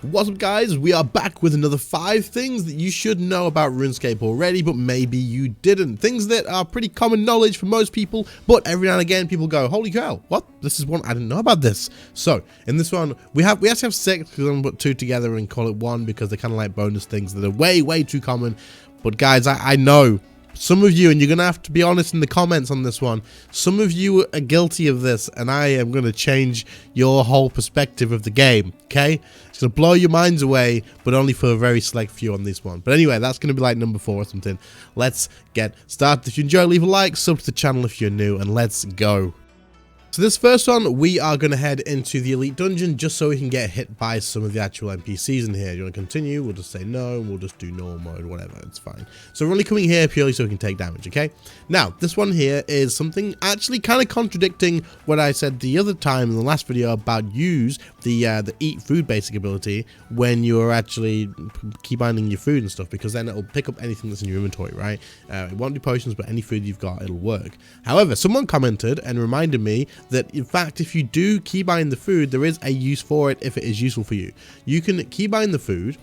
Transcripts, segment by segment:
What's up guys, we are back with another 5 things that you should know about RuneScape already, but maybe you didn't. Things that are pretty common knowledge for most people, but every now and again people go, holy cow, what? This is one, I didn't know about this. So, in this one, we actually have 6, because I'm going to put 2 together and call it 1, because they're kind of like bonus things that are way too common. But guys, I know some of you, and you're going to have to be honest in the comments on this one, some of you are guilty of this, and I am going to change your whole perspective of the game, okay? It's going to blow your minds away, but only for a very select few on this one. But anyway, that's going to be like number 4 or something. Let's get started. If you enjoy, leave a like, sub to the channel if you're new, and let's go. So this first one, we are going to head into the Elite Dungeon just so we can get hit by some of the actual NPCs in here. You want to continue? We'll just say no, and we'll just do normal mode, whatever, it's fine. So we're only coming here purely so we can take damage, okay? Now, this one here is something actually kind of contradicting what I said the other time in the last video about use the eat food basic ability when you're actually keybinding your food and stuff, because then it'll pick up anything that's in your inventory, right? It won't do potions, but any food you've got, it'll work. However, someone commented and reminded me that in fact, if you do keybind the food, there is a use for it if it is useful for you. You can keybind the food,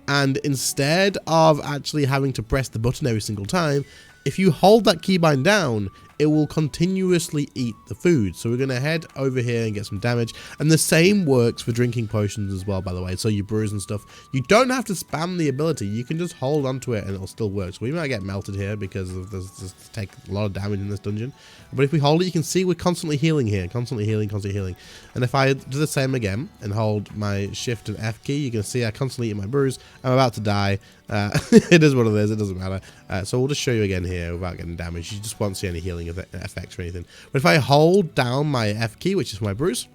and instead of actually having to press the button every single time, if you hold that keybind down, it will continuously eat the food. So we're going to head over here and get some damage. And the same works for drinking potions as well, by the way. So your brews and stuff, you don't have to spam the ability. You can just hold onto it and it'll still work. So we might get melted here because of this take a lot of damage in this dungeon. But if we hold it, you can see we're constantly healing here. Constantly healing. And if I do the same again and hold my shift and F key, you can see I constantly eat my brews. I'm about to die. It is what it is. It doesn't matter. So we'll just show you again here without getting damaged. You just won't see any healing effects or anything. But if I hold down my F key, which is my brews,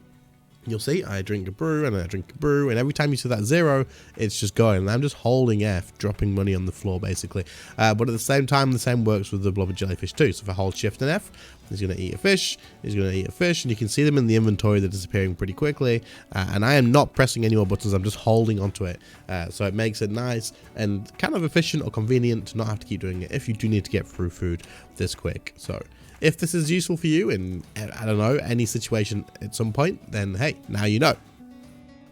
you'll see I drink a brew and I drink a brew, and every time you see that 0, it's just going. And I'm just holding F, dropping money on the floor basically. But at the same time, the same works with the blubber jellyfish too. So if I hold shift and F, he's going to eat a fish, he's going to eat a fish, and you can see them in the inventory. They're disappearing pretty quickly, and I am not pressing any more buttons. I'm just holding onto it, so it makes it nice and kind of efficient or convenient to not have to keep doing it if you do need to get through food this quick. So if this is useful for you in, I don't know, any situation at some point, then hey, now you know.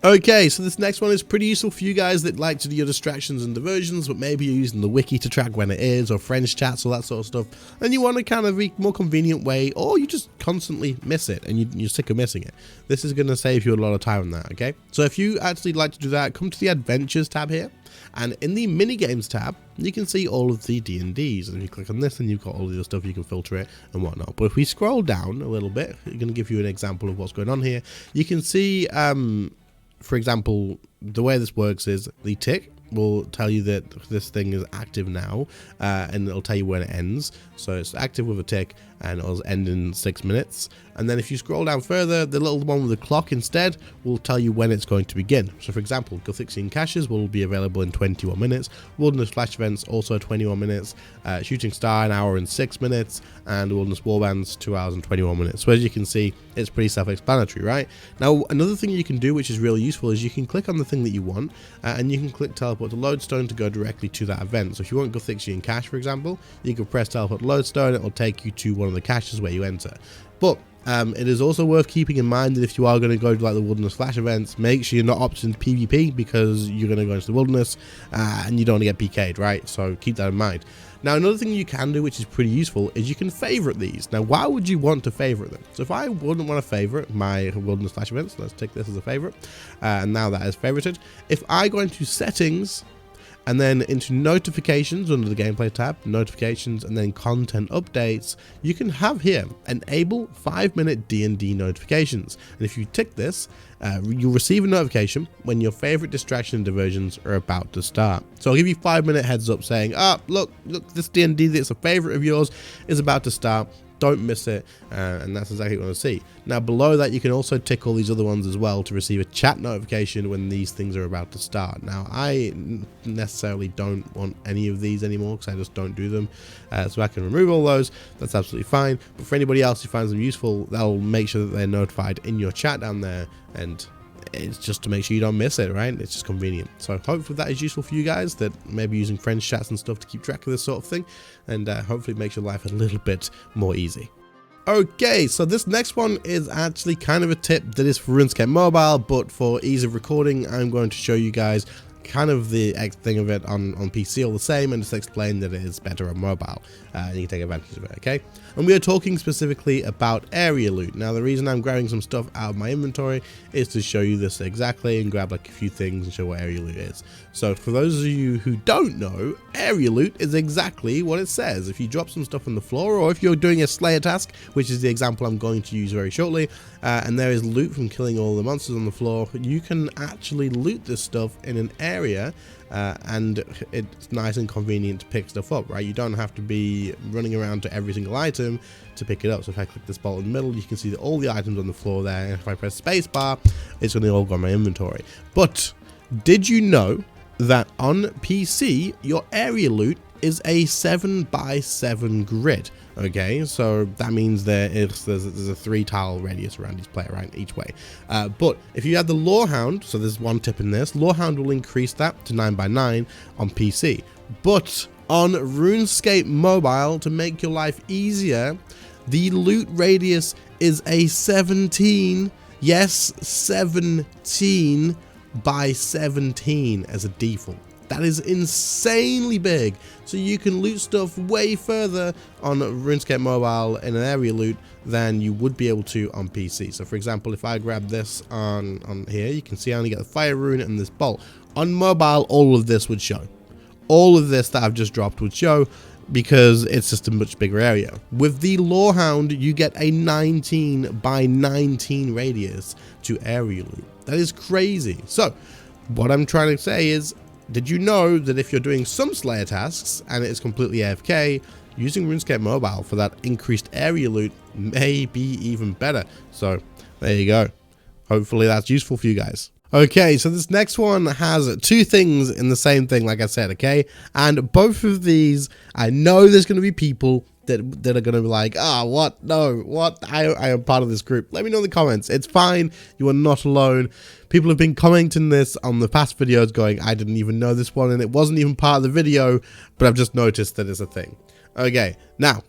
Okay, so this next one is pretty useful for you guys that like to do your distractions and diversions, but maybe you're using the wiki to track when it is, or friends chats, or that sort of stuff, and you want a kind of more convenient way, or you just constantly miss it and you're sick of missing it. This is going to save you a lot of time on that, okay? So if you actually like to do that, come to the Adventures tab here, and in the Minigames tab, you can see all of the D&Ds, and if you click on this, and you've got all of your stuff, you can filter it and whatnot. But if we scroll down a little bit, I'm going to give you an example of what's going on here. You can see, for example, the way this works is the tick will tell you that this thing is active now, and it'll tell you when it ends. So it's active with a tick, and it'll end in 6 minutes. And then if you scroll down further, the little one with the clock instead will tell you when it's going to begin. So for example, Gothixian caches will be available in 21 minutes, Wilderness Flash events also 21 minutes, Shooting Star 1 hour and 6 minutes, and Wilderness Warbands 2 hours and 21 minutes. So as you can see, it's pretty self-explanatory, right? Now, another thing you can do, which is really useful, is you can click on the thing that you want, and you can click Teleport to Lodestone to go directly to that event. So if you want Gothixian cache, for example, you can press Teleport to Lodestone, it will take you to one of the caches where you enter. But it is also worth keeping in mind that if you are going to go to like the Wilderness Flash events, make sure you're not opted into PvP, because you're going to go into the wilderness and you don't want to get PK'd, right? So keep that in mind. Now, another thing you can do, which is pretty useful, is you can favorite these. Now, why would you want to favorite them? So if I wouldn't want to favorite my Wilderness Flash events, let's take this as a favorite, and now that is favorited. If I go into settings, and then into notifications under the gameplay tab, notifications, and then content updates, you can have here enable 5-minute D&D notifications. And if you tick this, you'll receive a notification when your favorite distraction and diversions are about to start. So I'll give you 5-minute heads up saying, look, this D&D that's a favorite of yours is about to start. Don't miss it, and that's exactly what I want to see. Now below that, you can also tick all these other ones as well to receive a chat notification when these things are about to start. Now I necessarily don't want any of these anymore because I just don't do them, so I can remove all those. That's absolutely fine. But for anybody else who finds them useful, they'll make sure that they're notified in your chat down there, and it's just to make sure you don't miss it, right? It's just convenient. So hopefully that is useful for you guys that maybe using friends chats and stuff to keep track of this sort of thing, and hopefully it makes your life a little bit more easy. Okay, so this next one is actually kind of a tip that is for RuneScape Mobile, but for ease of recording, I'm going to show you guys kind of the thing of it on PC all the same, and just explain that it is better on mobile, and you can take advantage of it, okay? And we are talking specifically about area loot. Now, the reason I'm grabbing some stuff out of my inventory is to show you this exactly and grab like a few things and show what area loot is. So for those of you who don't know, area loot is exactly what it says. If you drop some stuff on the floor, or if you're doing a Slayer task, which is the example I'm going to use very shortly, and there is loot from killing all the monsters on the floor, you can actually loot this stuff in an area, and it's nice and convenient to pick stuff up, right? You don't have to be running around to every single item to pick it up. So if I click this bolt in the middle, you can see that all the items on the floor there, and if I press spacebar, it's going to all go in my inventory. But did you know that on PC, your area loot is a 7x7 grid? Okay, so that means there's a 3 tile radius around each player, right, each way. But if you have the Lorehound, so there's one tip in this, Lorehound will increase that to 9x9 on PC. But on RuneScape Mobile, to make your life easier, the loot radius is a 17, yes, 17 by 17 as a default. That is insanely big, so you can loot stuff way further on RuneScape Mobile in an area loot than you would be able to on PC. So for example, if I grab this on here, you can see I only get the fire rune and this bolt. On mobile, all of this would show. All of this that I've just dropped would show, because it's just a much bigger area. With the Lorehound, you get a 19 by 19 radius to area loot. That is crazy. So what I'm trying to say is, did you know that if you're doing some Slayer tasks and it is completely AFK, using RuneScape Mobile for that increased area loot may be even better? So there you go. Hopefully that's useful for you guys. Okay, so this next one has 2 things in the same thing, like I said, okay? And both of these, I know there's going to be people that are going to be like, what? No, what? I am part of this group. Let me know in the comments. It's fine. You are not alone. People have been commenting this on the past videos going, I didn't even know this one, and it wasn't even part of the video, but I've just noticed that it's a thing. Okay, now,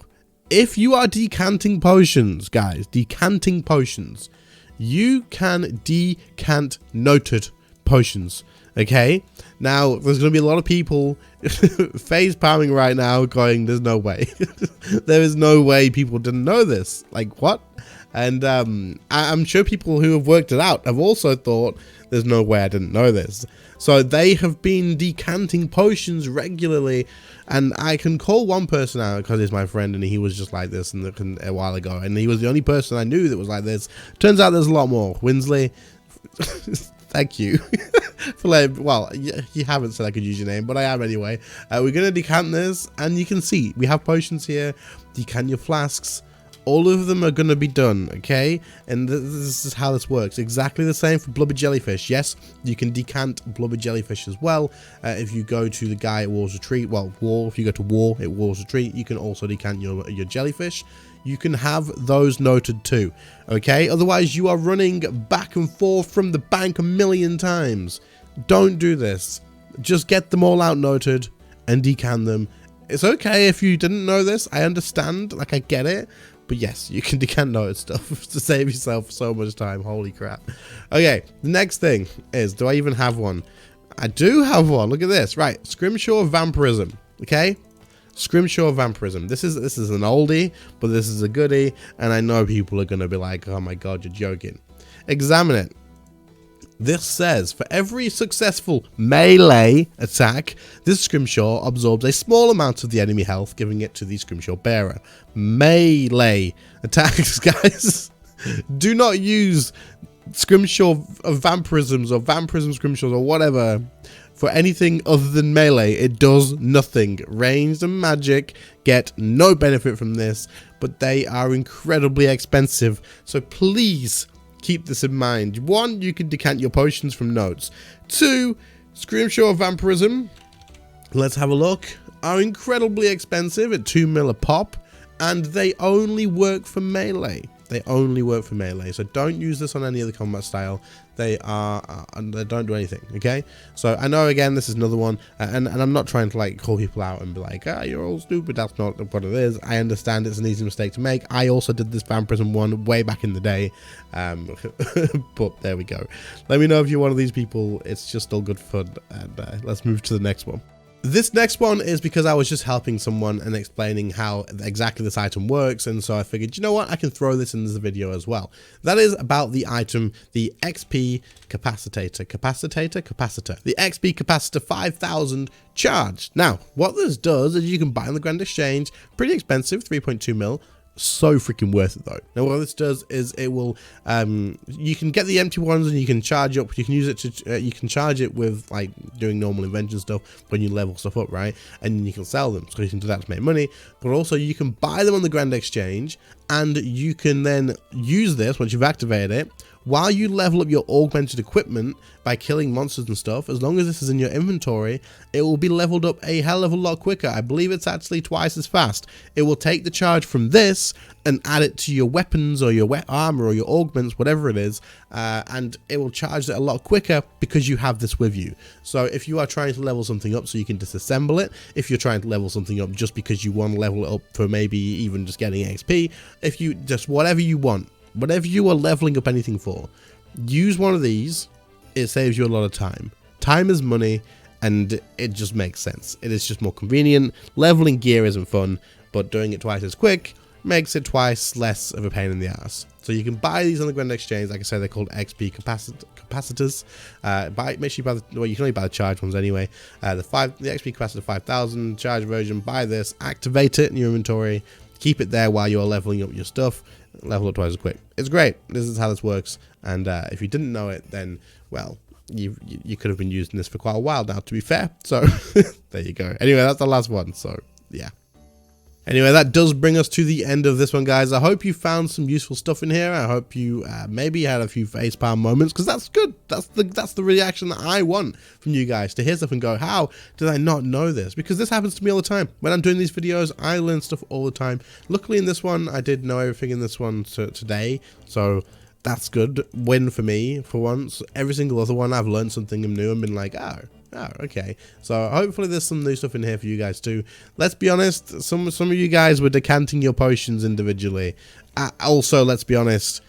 if you are decanting potions, guys, decanting potions, you can decant noted potions, okay? Now, there's going to be a lot of people face palming right now going, there's no way. There is no way people didn't know this. Like, what? And I'm sure people who have worked it out have also thought, there's no way I didn't know this. So they have been decanting potions regularly, and I can call one person out because he's my friend and he was just like this a while ago, and he was the only person I knew that was like this. Turns out there's a lot more. Winsley, thank you for letting, well, you haven't said I could use your name, but I am anyway. We're going to decant this, and you can see we have potions here. Decant your flasks. All of them are going to be done, okay? And this is how this works. Exactly the same for blubber jellyfish. Yes, you can decant blubber jellyfish as well. If you go to the guy at War's Retreat, well, if you go to War at War's Retreat, you can also decant your jellyfish. You can have those noted too, okay? Otherwise, you are running back and forth from the bank a million times. Don't do this. Just get them all out noted and decant them. It's okay if you didn't know this. I understand, like, I get it. But yes, you can decant noted stuff to save yourself so much time. Holy crap. Okay, the next thing is, do I even have one? I do have one. Look at this. Right, Scrimshaw Vampirism. Okay, Scrimshaw Vampirism. This is an oldie, but this is a goodie, and I know people are going to be like, oh my god, you're joking. Examine it. This says, for every successful melee attack, this Scrimshaw absorbs a small amount of the enemy health, giving it to the Scrimshaw bearer. Melee attacks, guys. Do not use Scrimshaw Vampirisms or Vampirism Scrimshaws or whatever for anything other than melee. It does nothing. Ranged and magic get no benefit from this, but they are incredibly expensive. So please keep this in mind. 1, you can decant your potions from notes. 2, Scrimshaw Vampirism, let's have a look, are incredibly expensive at 2 mil a pop, and they only work for melee. They only work for melee, so don't use this on any other combat style. They don't do anything, okay? So I know, again, this is another one, and I'm not trying to like call people out and be like, ah, you're all stupid. That's not what it is. I understand it's an easy mistake to make. I also did this vampirism one way back in the day, but there we go. Let me know if you're one of these people. It's just all good fun, and let's move to the next one. This next one is because I was just helping someone and explaining how exactly this item works, and so I figured, you know what, I can throw this in the video as well. That is about the item, the XP Capacitor. The XP Capacitor 5000 charge. Now, what this does is you can buy on the Grand Exchange, pretty expensive, 3.2 mil. So freaking worth it though. Now what this does is it will you can get the empty ones and you can charge up. You can use it to you can charge it with like doing normal invention stuff when you level stuff up, right? And you can sell them, so you can do that to make money. But also you can buy them on the Grand Exchange, and you can then use this once you've activated it while you level up your augmented equipment by killing monsters and stuff. As long as this is in your inventory, it will be leveled up a hell of a lot quicker. I believe it's actually twice as fast. It will take the charge from this and add it to your weapons or your wet armor or your augments, whatever it is, and it will charge it a lot quicker because you have this with you. So if you are trying to level something up so you can disassemble it, if you're trying to level something up just because you want to level it up for maybe even just getting XP, if you just whatever you want, whatever you are leveling up anything for, use one of these. It saves you a lot of time. Time is money, and it just makes sense. It is just more convenient. Leveling gear isn't fun, but doing it twice as quick makes it twice less of a pain in the ass. So you can buy these on the Grand Exchange. Like I said, they're called XP capacitors. Make sure you buy well, you can only buy the charge ones anyway. The XP capacitor 5000 charge version. Buy this, activate it in your inventory, keep it there while you're leveling up your stuff. Level up twice as quick. It's great. This is how this works. And if you didn't know it, then well, you could have been using this for quite a while now, to be fair. So there you go. Anyway, that's the last one. So yeah. Anyway, that does bring us to the end of this one, guys. I hope you found some useful stuff in here. I hope you maybe had a few facepalm moments, because that's good. That's the reaction that I want from you guys, to hear stuff and go, how did I not know this? Because this happens to me all the time. When I'm doing these videos, I learn stuff all the time. Luckily in this one, I did know everything in this one today, so that's good. Win for me for once. Every single other one, I've learned something new and been like, oh, okay. So hopefully there's some new stuff in here for you guys too. Let's be honest, some of you guys were decanting your potions individually. Also, let's be honest.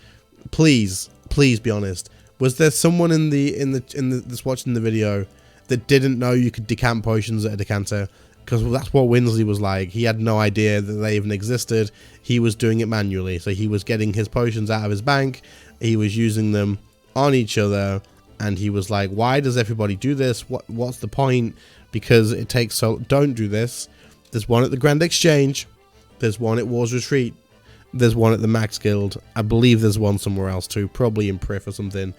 Please be honest. Was there someone in that's watching the video that didn't know you could decant potions at a decanter? Because that's what Winsley was like. He had no idea that they even existed. He was doing it manually. So he was getting his potions out of his bank. He was using them on each other. And he was like, why does everybody do this? What's the point? Because it takes so... Don't do this. There's one at the Grand Exchange. There's one at War's Retreat. There's one at the Max Guild. I believe there's one somewhere else too. Probably in Prif or something.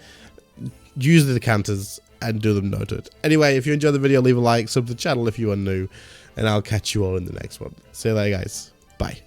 Use the decanters and do them noted. Anyway, if you enjoyed the video, leave a like. Sub to the channel if you are new. And I'll catch you all in the next one. See you later, guys. Bye.